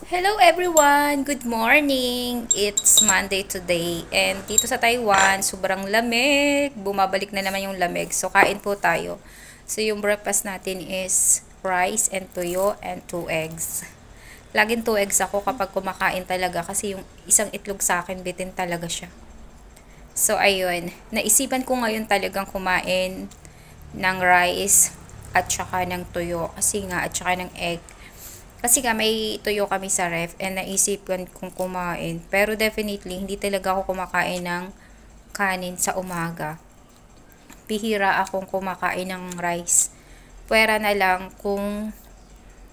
Hello everyone! Good morning! It's Monday today and dito sa Taiwan, sobrang lamig. Bumabalik na naman yung lamig. So kain po tayo. So yung breakfast natin is rice and tuyo and 2 eggs. Laging 2 eggs ako kapag kumakain talaga kasi yung isang itlog sa akin bitin talaga siya. So ayun, naisipan ko ngayon talagang kumain ng rice at saka ng tuyo kasi nga at saka ng egg. Kasi nga may tuyo kami sa ref and naisipan kong kumain. Pero definitely, hindi talaga ako kumakain ng kanin sa umaga. Bihira akong kumakain ng rice. Pwera na lang kung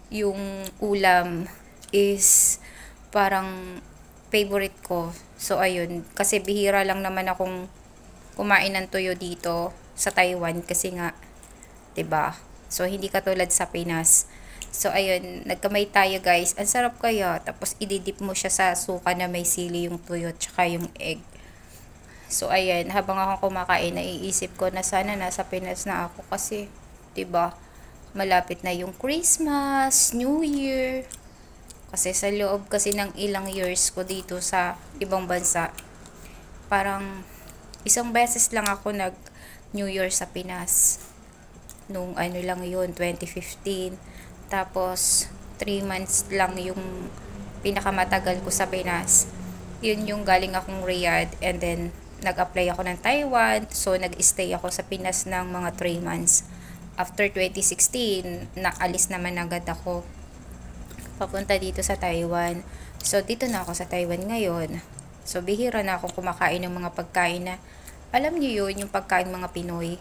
yung ulam is parang favorite ko. So ayun, kasi bihira lang naman akong kumain ng tuyo dito sa Taiwan kasi nga 'di ba? So hindi katulad sa Pinas. So, ayun, nagkamay tayo guys. Ang sarap kaya. Tapos, ididip mo siya sa suka na may sili yung tuyo tsaka yung egg. So, ayan, habang ako kumakain, naiisip ko na sana nasa Pinas na ako kasi, 'di ba malapit na yung Christmas, New Year. Kasi sa loob kasi ng ilang years ko dito sa ibang bansa, parang isang beses lang ako nag New Year sa Pinas. Nung ano lang yun, 2015. Tapos, 3 months lang yung pinakamatagal ko sa Pinas. Yun yung galing akong Riyadh and then nag-apply ako ng Taiwan. So, nag-stay ako sa Pinas ng mga 3 months. After 2016, naalis naman agad ako papunta dito sa Taiwan. So, dito na ako sa Taiwan ngayon. So, bihira na akong kumakain ng mga pagkain na alam niyo yun, yung pagkain mga Pinoy.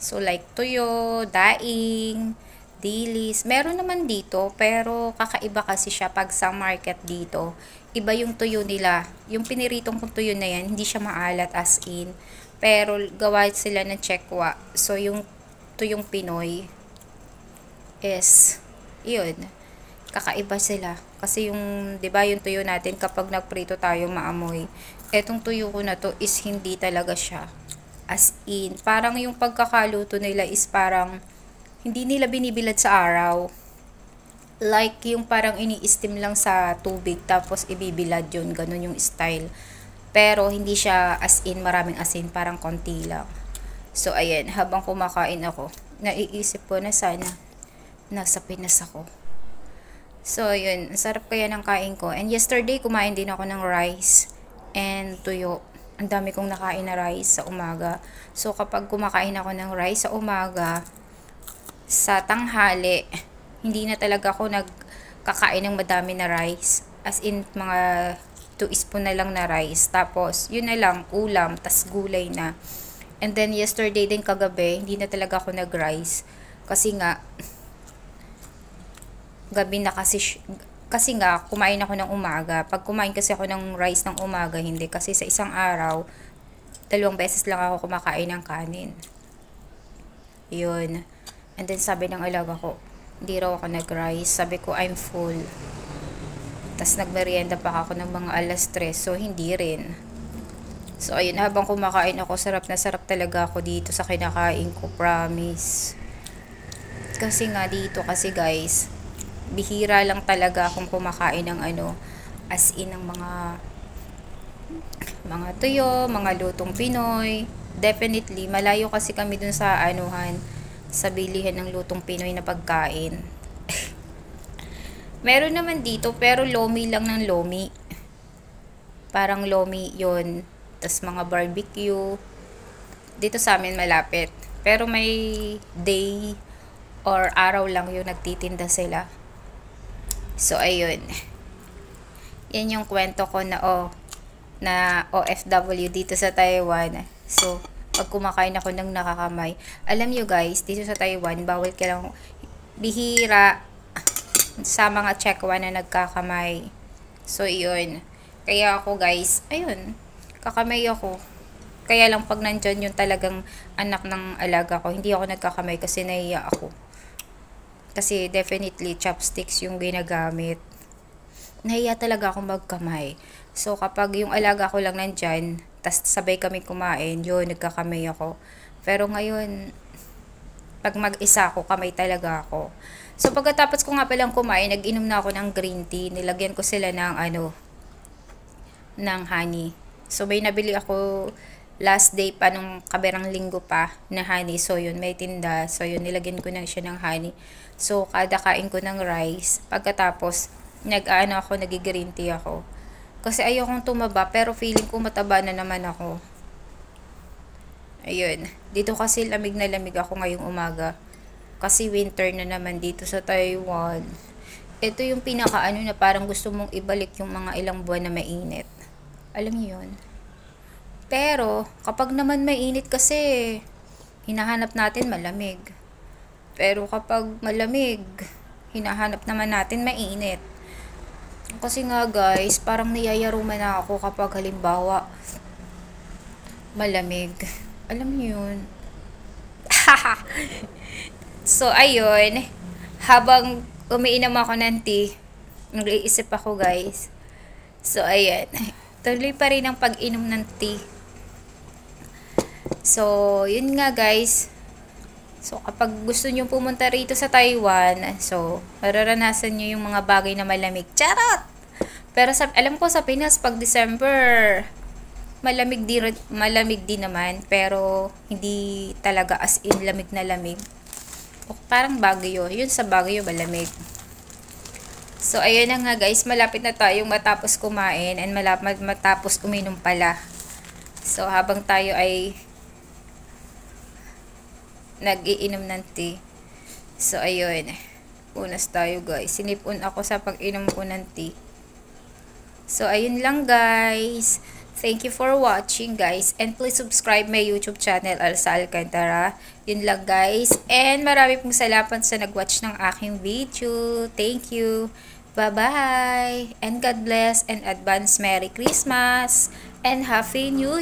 So, like tuyo, daing, dilis. Meron naman dito, pero kakaiba kasi siya pag sa market dito. Iba yung tuyo nila. Yung piniritong kong tuyo na yan, hindi siya maalat as in. Pero gawa sila ng tsekwa. So, yung tuyong Pinoy is, yun, kakaiba sila. Kasi yung, di ba yung tuyo natin kapag nagprito tayo maamoy. Etong tuyo ko na to is hindi talaga siya. As in, parang yung pagkakaluto nila is parang hindi nila binibilad sa araw. Like yung parang ini-steam lang sa tubig tapos ibibilad yun. Ganun yung style. Pero hindi siya as in maraming asin. Parang konti lang. So ayan, habang kumakain ako, naiisip ko na sana nasa Pinas ako. So yun, sarap kaya ng kain ko. And yesterday, kumain din ako ng rice and tuyo. Ang dami kong nakain na rice sa umaga. So kapag kumakain ako ng rice sa umaga, sa tanghali, hindi na talaga ako nagkakain ng madami na rice. As in, mga 2 spoon na lang na rice. Tapos, yun na lang, ulam, tas gulay na. And then, yesterday din kagabi, hindi na talaga ako nag-rice. Kasi nga, gabi na kasi nga, kumain ako ng umaga. Pag kumain kasi ako ng rice ng umaga, hindi. Kasi sa isang araw, 2 beses lang ako kumakain ng kanin. Yun. And then sabi ng alaga ko, hindi raw ako nag-rice. Sabi ko, I'm full. Tapos nagmerienda pa ako ng mga alas 3. So, hindi rin. So, ayun, habang kumakain ako, sarap na sarap talaga ako dito sa kinakain ko. Promise. Kasi nga dito, kasi guys, bihira lang talaga akong kumakain ng ano, as in ng mga tuyo, mga lutong Pinoy. Definitely, malayo kasi kami dun sa anuhan, sa bilihan ng lutong Pinoy na pagkain. Meron naman dito, pero lomi lang ng lomi. Parang lomi yon. Tas mga barbecue. Dito sa amin malapit. Pero may day or araw lang yung nagtitinda sila. So, ayun. Yan yung kwento ko na OFW dito sa Taiwan. So, pag kumakain ako ng nakakamay. Alam nyo guys, dito sa Taiwan, bawal ka lang bihira sa mga tsekwa na nagkakamay. So, yun. Kaya ako guys, ayun, kakamay ako. Kaya lang pag nandyan yung talagang anak ng alaga ko, hindi ako nagkakamay kasi nahiya ako. Kasi definitely chopsticks yung ginagamit. Nahiya talaga akong magkamay. So, kapag yung alaga ko lang nandyan, tas sabay kami kumain, yun, nagkakamay ako. Pero ngayon, pag mag-isa ako, kamay talaga ako. So, pagkatapos ko nga palang kumain, nag-inom na ako ng green tea. Nilagyan ko sila ng ng honey. So, may nabili ako last day pa nung kaberang linggo pa na honey. So, yun, may tinda. So, yun, nilagyan ko na siya ng honey. So, kada kain ko ng rice, pagkatapos, nag-green tea ako. Kasi ayokong tumaba, pero feeling ko mataba na naman ako. Ayun. Dito kasi lamig na lamig ako ngayong umaga. Kasi winter na naman dito sa Taiwan. Ito yung na parang gusto mong ibalik yung mga ilang buwan na mainit. Alam niyo yun? Pero, kapag naman mainit kasi, hinahanap natin malamig. Pero kapag malamig, hinahanap naman natin mainit. Kasi nga guys, parang niyayaruman na ako kapag halimbawa, malamig. Alam niyo yun? So, ayun. Habang umiinom ako ng tea, nag-iisip ako guys. So, ayan. Tuloy pa rin ang pag-inom ng tea. So, yun nga guys. So, kapag gusto nyo pumunta rito sa Taiwan, so, mararanasan nyo yung mga bagay na malamig. Charot! Pero alam ko sa Pinas, pag December, malamig din naman, pero hindi talaga as in lamig na lamig. O, parang Baguio. Yun sa Baguio malamig. So, ayun na nga guys, malapit na tayong matapos kumain and matapos uminom pala. So, habang tayo ay nag-iinom ng tea. So, ayun. Unas tayo guys. Sinipon ako sa pag-inom ko ng tea. So, ayun lang guys. Thank you for watching guys. And please subscribe my YouTube channel, Alsa Alcantara. Yun lang guys. And marami pong salamat sa nag-watch ng aking video. Thank you. Bye-bye. And God bless and advance Merry Christmas. And Happy New Year.